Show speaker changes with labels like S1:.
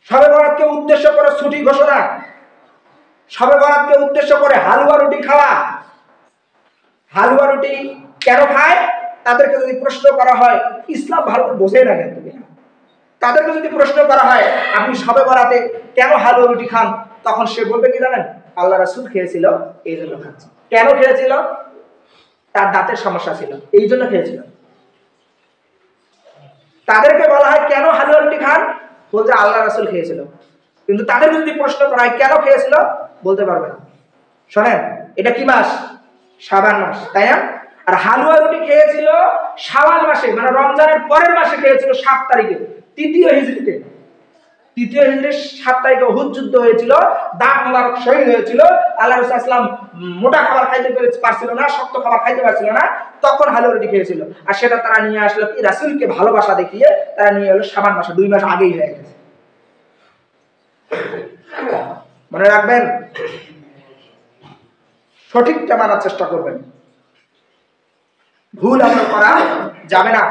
S1: শবে বরাতকে উদ্দেশ্য করে ছুটি ঘোষণা, শবে বরাতকে উদ্দেশ্য করে হালুয়া রুটি খাওয়া। হালুয়া রুটি কেন খায়? তাদেরকে যদি প্রশ্ন করা হয়, ইসলাম ভালো করে বোঝে না কেন, তাদেরকে যদি প্রশ্ন করা হয় আপনি শবে বরাতে কেন হালুয়া রুটি খান, তখন সে বলবে কি জানেন? আল্লাহ রাসূল খেয়েছিল এই জন্য খাচ্ছি। কেন খেয়েছিল? তার দাঁতের সমস্যা ছিল, এই জন্য খেয়েছিল। তাদেরকে বলা হয় কেন হালুয়া রুটি খান, বলতে আল্লাহ রাসূল খেয়েছিল। কিন্তু তাদেরকে যদি প্রশ্ন করা হয় কেন খেয়েছিল, বলতে পারবে না। শোনেন, এটা কি মাস? শাবান মাস, তাই না? আর হালুয়া রুটি খেয়েছিল শাওয়াল মাসে, মানে রমজানের পরের মাসে খেয়েছিল, 7 তারিখে, তৃতীয় হিজরিতে। তৃতীয় হিজরির 7 তারিখে উহুদ যুদ্ধ হয়েছিল, দাঁত মোবারক শহীদ হয়েছিল। আল্লাহ রাসূল সাল্লাল্লাহু আলাইহি ওয়াসাল্লাম মোটা খাবার খাইতে পারছিল না, শক্ত খাবার খাইতে পারছিল না, তখন হালুয়া রুটি খেয়েছিল। আর সেটা তারা নিয়ে আসলো কি, রাসূলকে ভালোবাসা দেখিয়ে তারা নিয়ে এলো শাবান মাসে, 2 মাস আগেই হয়ে গেছে। মনে রাখবেন, সঠিকটা মানার চেষ্টা করবেন, ভুল আমল করা যাবে না।